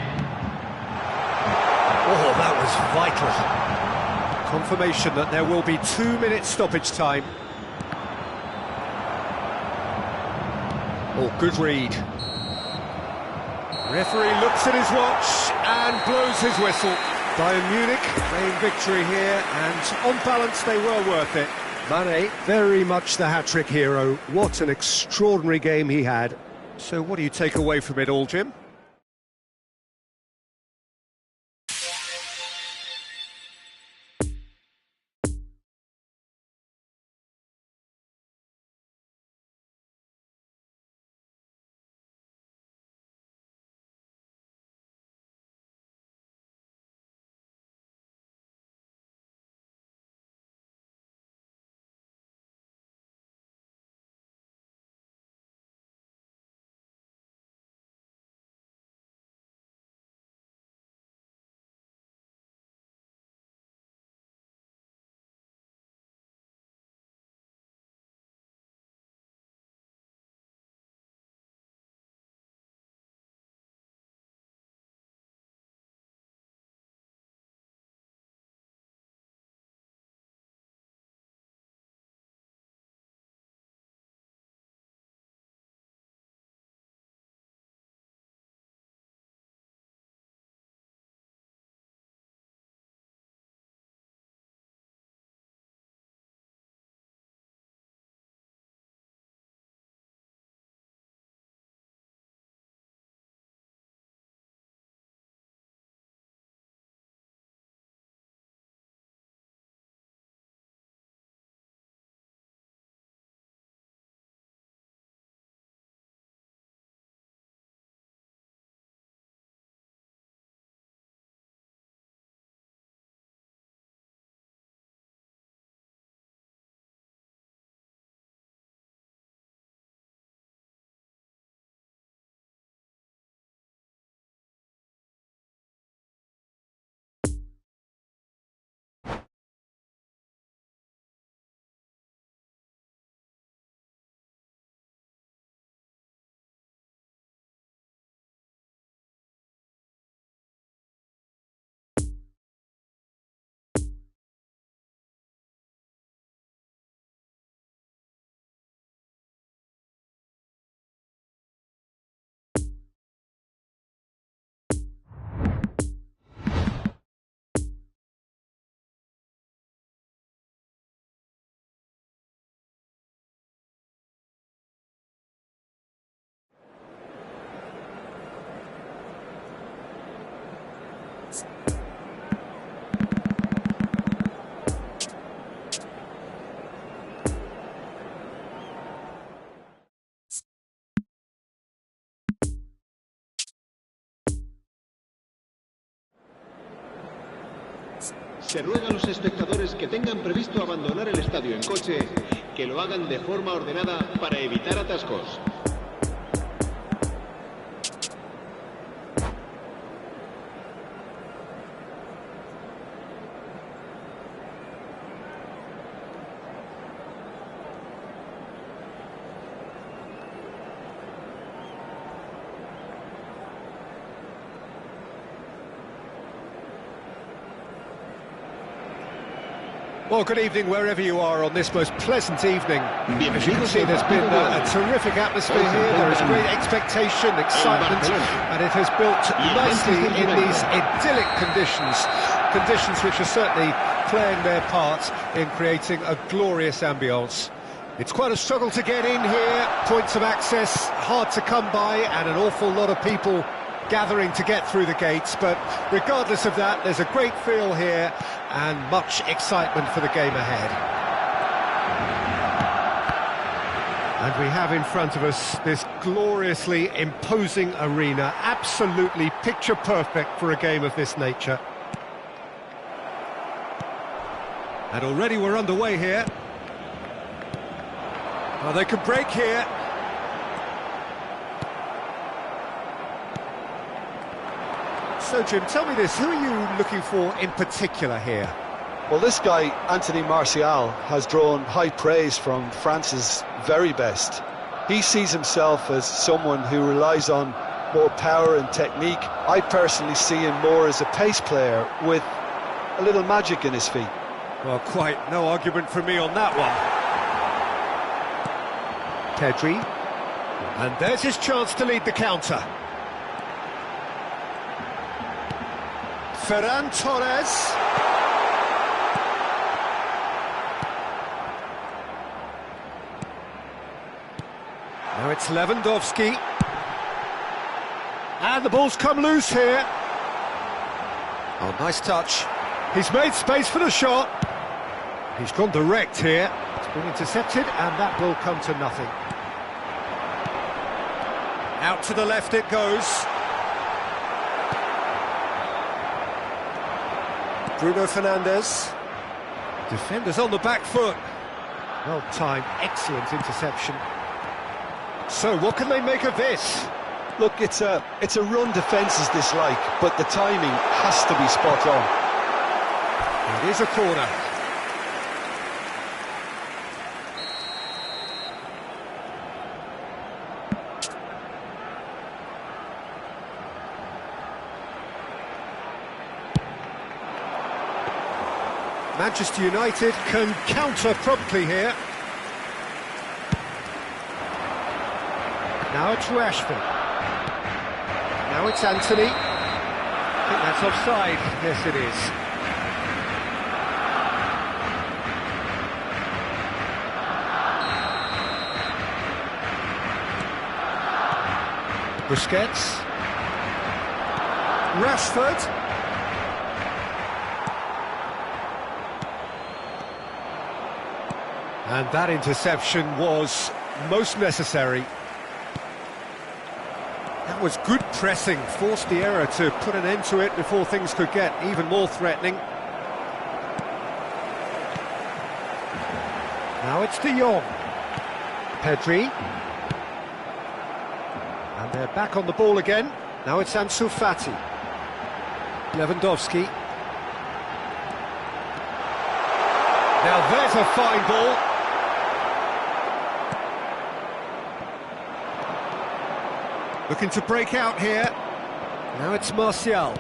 [SPEAKER 2] Oh, that was vital. Confirmation that there will be 2-minute stoppage time. Oh, good read. Referee looks at his watch and blows his whistle. Bayern Munich, main victory here, and on balance they were worth it. Mane, very much the hat-trick hero. What an extraordinary game he had. So what do you take away from it all, Jim?
[SPEAKER 1] Se ruega a los espectadores que tengan previsto abandonar el estadio en coche, que lo hagan de forma ordenada para evitar atascos.
[SPEAKER 2] Well, good evening wherever you are on this most pleasant evening. As you can see, there's been a terrific atmosphere here. There is great expectation, excitement, and it has built nicely in these idyllic conditions. Conditions which are certainly playing their part in creating a glorious ambience. It's quite a struggle to get in here, points of access hard to come by, and an awful lot of people gathering to get through the gates, but regardless of that, there's a great feel here and much excitement for the game ahead. And we have in front of us this gloriously imposing arena, absolutely picture perfect for a game of this nature. And already we're underway here. Well, they could break here. So, Jim, tell me this, who are you looking for in particular here?
[SPEAKER 3] Well, this guy, Anthony Martial, has drawn high praise from France's very best. He sees himself as someone who relies on more power and technique. I personally see him more as a pace player with a little magic in his feet.
[SPEAKER 2] Well, quite no argument from me on that one. Pedri, and there's his chance to lead the counter. Ferran Torres. Now it's Lewandowski. And the ball's come loose here. Oh, nice touch. He's made space for the shot. He's gone direct here. It's been intercepted, and that will come to nothing. Out to the left it goes. Bruno Fernandes. Defenders on the back foot. Well timed, excellent interception. So what can they make of this?
[SPEAKER 3] Look, it's a run defence's dislike, but the timing has to be spot on.
[SPEAKER 2] It is a corner. Manchester United can counter promptly here. Now it's Rashford. Now it's Anthony. I think that's offside. Yes, it is. Busquets. Rashford. And that interception was most necessary. That was good pressing, forced the error to put an end to it before things could get even more threatening. Now it's De Jong. Pedri. And they're back on the ball again. Now it's Ansu Fati. Lewandowski. Now there's a fine ball. Looking to break out here. Now it's Martial.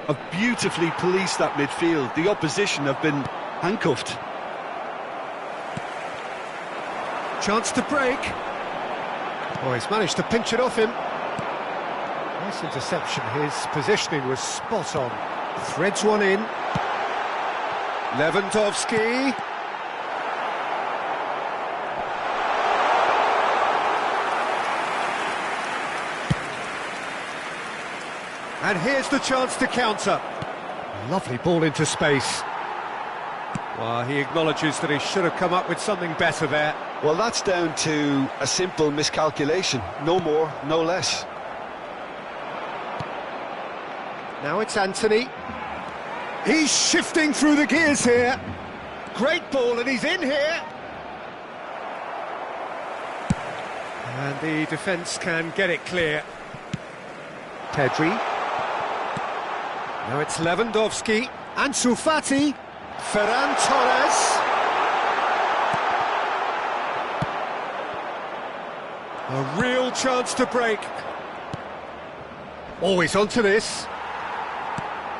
[SPEAKER 3] Have beautifully policed that midfield. The opposition have been handcuffed.
[SPEAKER 2] Chance to break. Oh, he's managed to pinch it off him. Nice interception. His positioning was spot on. Threads one in. Lewandowski. And here's the chance to counter. Lovely ball into space. Well, he acknowledges that he should have come up with something better there.
[SPEAKER 3] Well, that's down to a simple miscalculation. No more, no less.
[SPEAKER 2] Now it's Anthony. He's shifting through the gears here. Great ball, and he's in here. And the defence can get it clear. Pedri. Now it's Lewandowski. Ansu Fati. Ferran Torres. A real chance to break. Always onto this.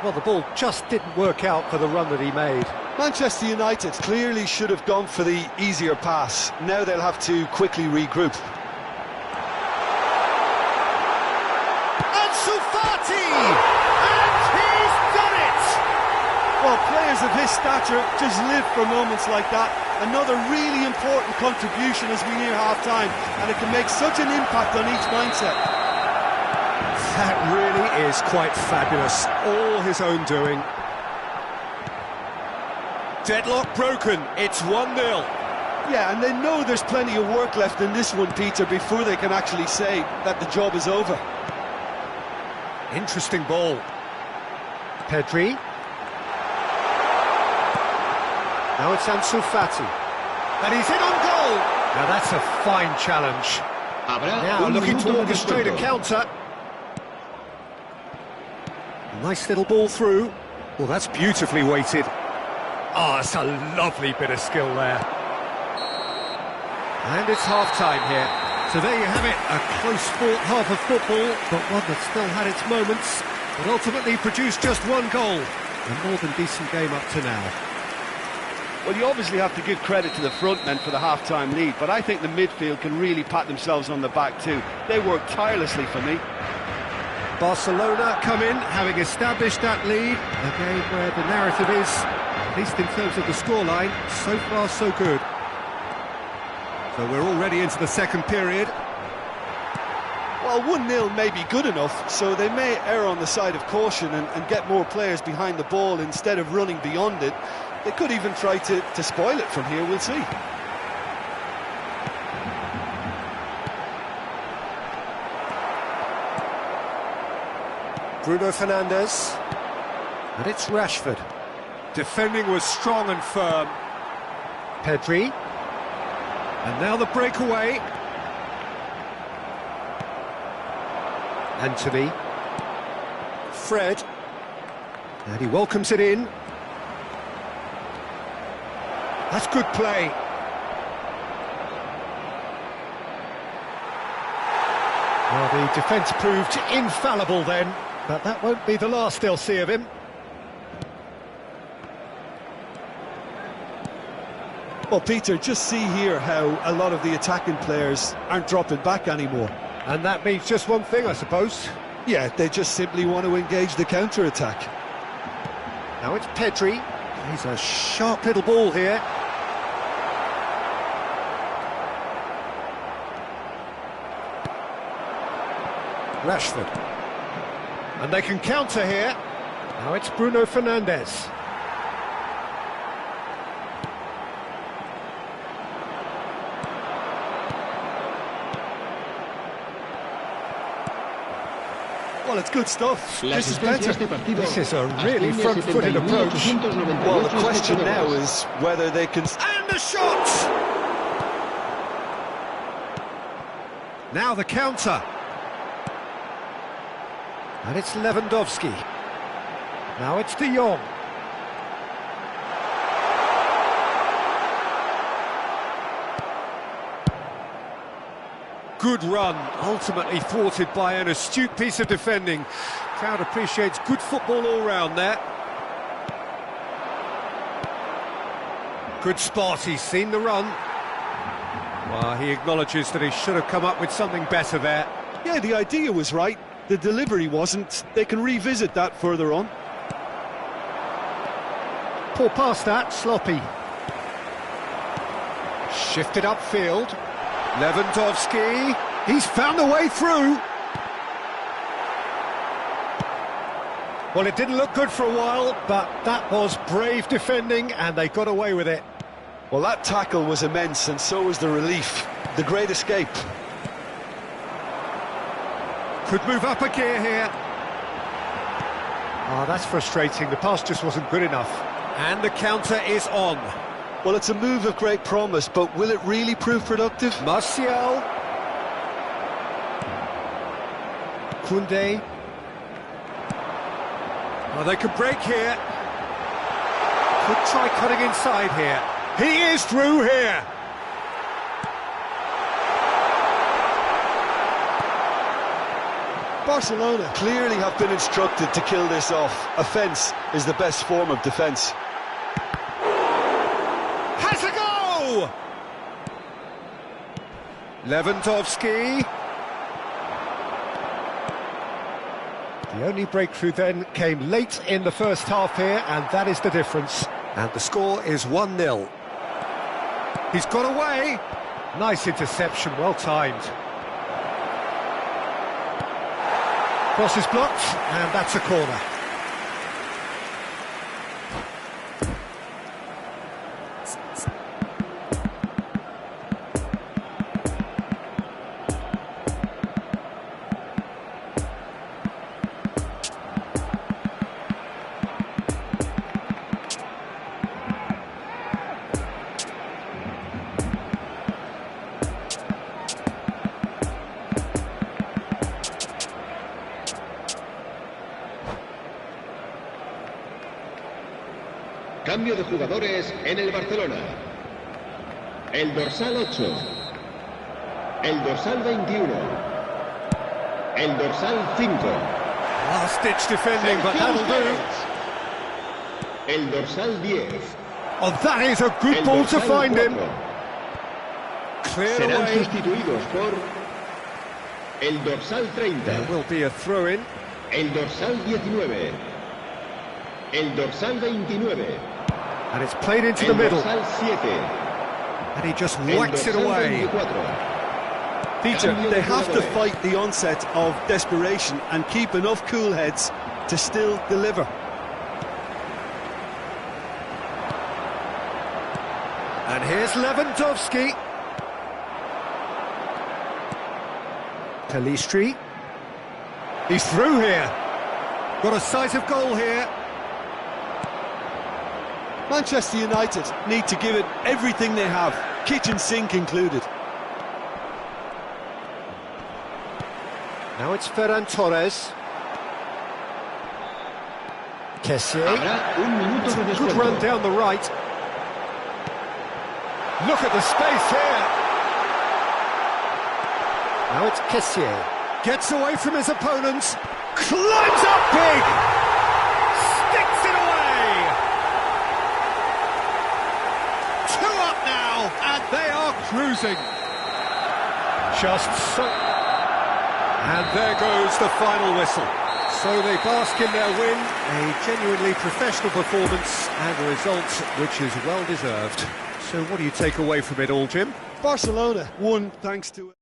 [SPEAKER 2] Well, the ball just didn't work out for the run that he made.
[SPEAKER 3] Manchester United clearly should have gone for the easier pass. Now they'll have to quickly regroup.
[SPEAKER 2] Ansu Fati! And he's done it!
[SPEAKER 4] Well, players of his stature just live for moments like that. Another really important contribution as we near half-time, and it can make such an impact on each mindset.
[SPEAKER 2] That really is quite fabulous. All his own doing. Deadlock broken. It's 1-0.
[SPEAKER 4] Yeah, and they know there's plenty of work left in this one, Peter, before they can actually say that the job is over.
[SPEAKER 2] Interesting ball. Pedri. Now it's Ansu Fati. And he's in on goal. Now that's a fine challenge. Now looking to orchestrate a counter. Nice little ball through. Well, that's beautifully weighted. Oh, it's a lovely bit of skill there. And it's half-time here. So there you have it, a close-fought half of football, but one that still had its moments, but ultimately produced just one goal. A more than decent game up to now.
[SPEAKER 4] Well, you obviously have to give credit to the front men for the half-time lead, but I think the midfield can really pat themselves on the back too. They worked tirelessly for me.
[SPEAKER 2] Barcelona come in, having established that lead. A game where the narrative is, at least in terms of the scoreline, so far so good. So we're already into the second period.
[SPEAKER 4] Well, 1-0 may be good enough, so they may err on the side of caution and get more players behind the ball instead of running beyond it. They could even try to spoil it from here, we'll see.
[SPEAKER 2] Bruno Fernandes. And it's Rashford. Defending was strong and firm. Pedri. And now the breakaway. Anthony. Fred. And he welcomes it in. That's good play. Well, the defence proved infallible then, but that won't be the last they'll see of him.
[SPEAKER 4] Well, Peter, just see here how a lot of the attacking players aren't dropping back anymore.
[SPEAKER 2] And that means just one thing, I suppose.
[SPEAKER 4] Yeah, they just simply want to engage the counter-attack.
[SPEAKER 2] Now it's Pedri. He's a sharp little ball here. Rashford. And they can counter here. Now it's Bruno Fernandes.
[SPEAKER 4] Well, it's good stuff. This is better.
[SPEAKER 2] This is a really front-footed approach.
[SPEAKER 3] Well, the question now is whether they can...
[SPEAKER 2] And the shot! Now the counter. And it's Lewandowski. Now it's De Jong. Good run, ultimately thwarted by an astute piece of defending. Crowd appreciates good football all round there. Good spot, he's seen the run. Well, he acknowledges that he should have come up with something better there.
[SPEAKER 4] Yeah, the idea was right. The delivery wasn't. They can revisit that further on.
[SPEAKER 2] Poor past that, sloppy. Shifted upfield. Lewandowski. He's found a way through. Well, it didn't look good for a while, but that was brave defending, and they got away with it.
[SPEAKER 3] Well, that tackle was immense, and so was the relief. The great escape.
[SPEAKER 2] Could move up a gear here. Oh, that's frustrating. The pass just wasn't good enough. And the counter is on.
[SPEAKER 3] Well, it's a move of great promise, but will it really prove productive?
[SPEAKER 2] Martial. Koundé. Oh, they could break here. Could try cutting inside here. He is through here.
[SPEAKER 3] Barcelona clearly have been instructed to kill this off. Offence is the best form of defence.
[SPEAKER 2] Has a go! Lewandowski. The only breakthrough then came late in the first half here, and that is the difference. And the score is 1-0. He's got away. Nice interception, well timed. Cross is blocked, and that's a corner.
[SPEAKER 1] Cambio de jugadores en el Barcelona. El dorsal 8. El dorsal 21. El dorsal 5.
[SPEAKER 2] Last-ditch defending, but that'll do.
[SPEAKER 1] El dorsal 10.
[SPEAKER 2] Oh, that is a good ball to find him. Cleared
[SPEAKER 1] Serán
[SPEAKER 2] away.
[SPEAKER 1] sustituidos por el dorsal 30.
[SPEAKER 2] There will be a throw-in.
[SPEAKER 1] El dorsal 19. El dorsal 29.
[SPEAKER 2] And it's played into the
[SPEAKER 1] El
[SPEAKER 2] middle.
[SPEAKER 1] dorsal 7.
[SPEAKER 2] And he just
[SPEAKER 1] El
[SPEAKER 2] whacks it
[SPEAKER 1] dorsal
[SPEAKER 2] away.
[SPEAKER 1] 24.
[SPEAKER 3] Peter,
[SPEAKER 1] Cambio
[SPEAKER 3] they
[SPEAKER 1] de
[SPEAKER 3] have to
[SPEAKER 1] jugadores.
[SPEAKER 3] fight the onset of desperation and keep enough cool heads to still deliver.
[SPEAKER 2] And here's Lewandowski. Pelistri. He's through here. Got a sight of goal here.
[SPEAKER 3] Manchester United need to give it everything they have, kitchen sink included.
[SPEAKER 2] Now it's Ferran Torres. Kessié.
[SPEAKER 1] Habrá un minuto de
[SPEAKER 2] Good
[SPEAKER 1] descuento.
[SPEAKER 2] run down the right. Look at the space here. Now it's Kessié. Gets away from his opponents. Climbs up big. Sticks it away. 2 up now, and they are cruising. Just so. And there goes the final whistle. So they bask in their win, a genuinely professional performance and a result which is well deserved. So what do you take away from it all, Jim?
[SPEAKER 3] Barcelona won thanks to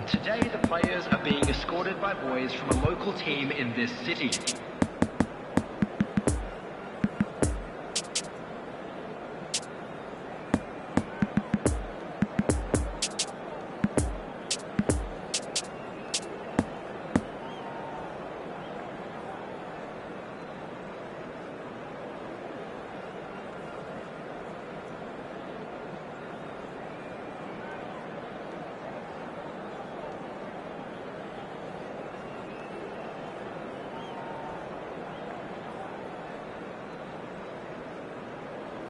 [SPEAKER 5] Today, the players are being escorted by boys from a local team in this city.